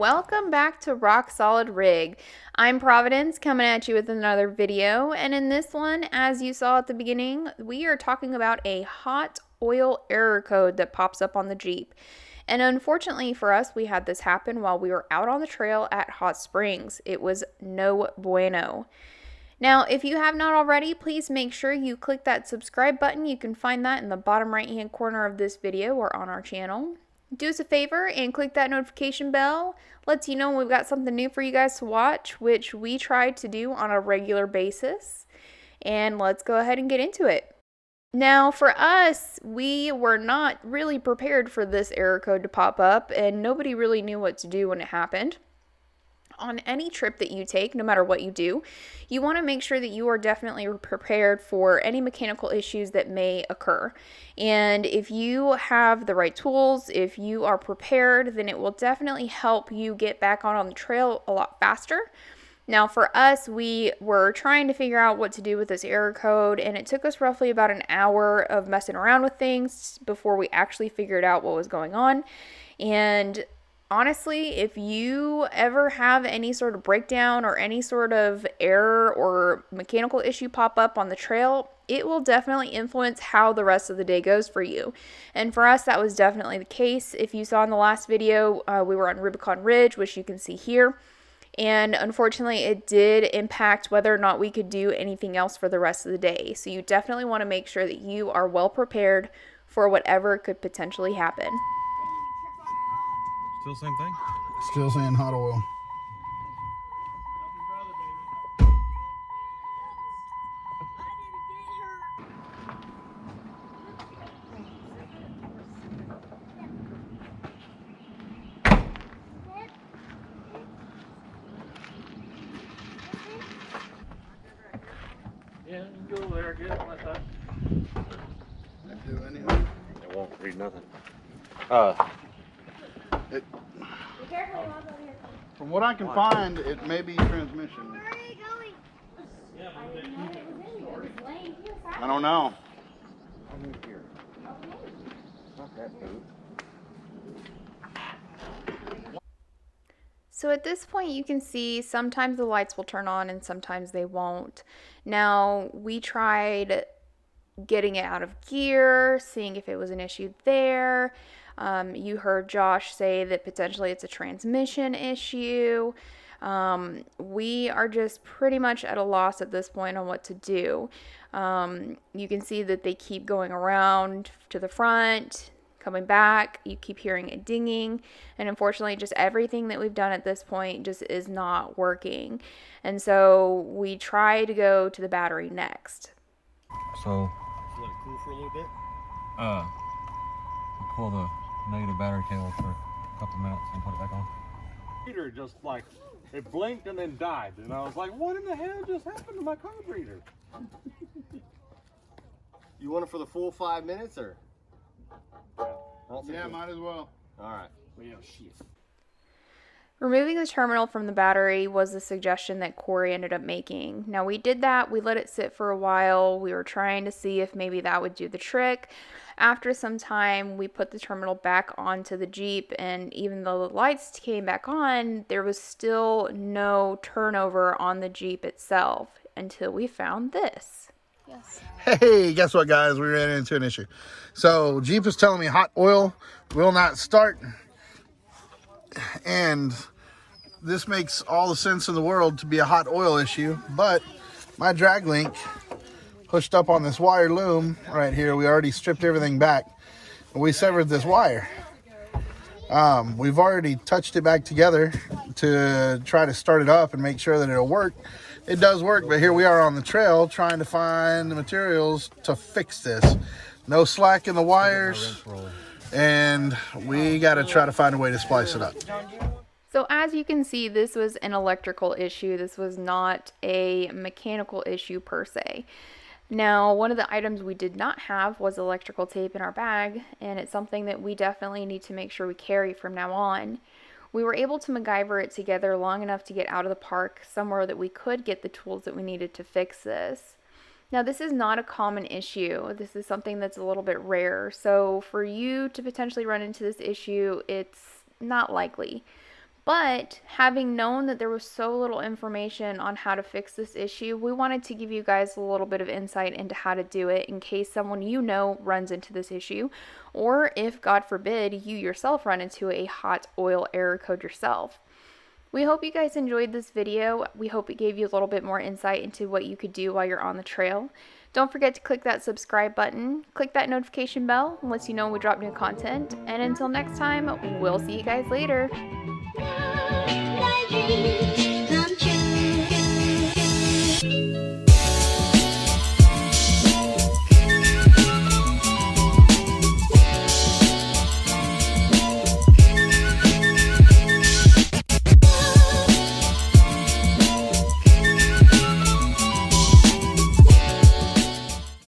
welcome back to Rock Solid Rig. I'm Providence coming at you with another video, and in this one, as you saw at the beginning, we are talking about a hot oil error code that pops up on the Jeep. And unfortunately for us, we had this happen while we were out on the trail at Hot Springs. It was no bueno. Now, if you have not already, please make sure you click that subscribe button. You can find that in the bottom right hand corner of this video or on our channel. Do us a favor and click that notification bell. Lets you know when we've got something new for you guys to watch, which we try to do on a regular basis. And let's go ahead and get into it. Now, for us, we were not really prepared for this error code to pop up, and nobody really knew what to do when it happened. On any trip that you take, no matter what you do, you want to make sure that you are definitely prepared for any mechanical issues that may occur. And if you have the right tools, if you are prepared, then it will definitely help you get back on the trail a lot faster. Now, for us, we were trying to figure out what to do with this error code, and it took us roughly about an hour of messing around with things before we actually figured out what was going on. And honestly, if you ever have any sort of breakdown or any sort of error or mechanical issue pop up on the trail, it will definitely influence how the rest of the day goes for you. And for us, that was definitely the case. If you saw in the last video, we were on Rubicon Ridge, which you can see here. And unfortunately, it did impact whether or not we could do anything else for the rest of the day. So you definitely want to make sure that you are well prepared for whatever could potentially happen. Still same thing? Still saying hot oil. Yeah, you can go over there, get it like that. Do anything? It won't read nothing. From what I can find, it may be transmission. Where are you going? I don't know. I'm here. Not that boot. So at this point, you can see sometimes the lights will turn on and sometimes they won't. Now, we tried getting it out of gear, seeing if it was an issue there. You heard Josh say that potentially it's a transmission issue. We are just pretty much at a loss at this point on what to do. You can see that they keep going around to the front, coming back. You keep hearing it dinging, and unfortunately just everything that we've done at this point just is not working. And so we try to go to the battery next. So, Just let it cool for a little bit. pull the negative battery cable for a couple minutes and put it back on. Reader just like, it blinked and then died. And I was like, what in the hell just happened to my card reader? You want it for the full 5 minutes, or? Yeah, might as well. All right. Well, yeah, shit. Removing the terminal from the battery was the suggestion that Corey ended up making. Now, we did that. We let it sit for a while. We were trying to see if maybe that would do the trick. After some time, we put the terminal back onto the Jeep, and even though the lights came back on, there was still no turnover on the Jeep itself until we found this. Yes. Hey, guess what, guys? We ran into an issue. So Jeep is telling me hot oil will not start. And this makes all the sense in the world to be a hot oil issue, but my drag link pushed up on this wire loom right here. We already stripped everything back, and we severed this wire. We've already touched it back together to try to start it up and make sure that it'll work. It does work, but here we are on the trail trying to find the materials to fix this. No slack in the wires, and we got to try to find a way to splice it up. So as you can see, this was an electrical issue. This was not a mechanical issue per se. Now, one of the items we did not have was electrical tape in our bag, and it's something that we definitely need to make sure we carry from now on. We were able to MacGyver it together long enough to get out of the park somewhere that we could get the tools that we needed to fix this. Now, this is not a common issue. This is something that's a little bit rare. So for you to potentially run into this issue, it's not likely. But having known that there was so little information on how to fix this issue, we wanted to give you guys a little bit of insight into how to do it in case someone you know runs into this issue, or if, God forbid, you yourself run into a hot oil error code yourself. We hope you guys enjoyed this video. We hope it gave you a little bit more insight into what you could do while you're on the trail. Don't forget to click that subscribe button, click that notification bell, and lets you know when we drop new content. And until next time, we'll see you guys later. My dreams.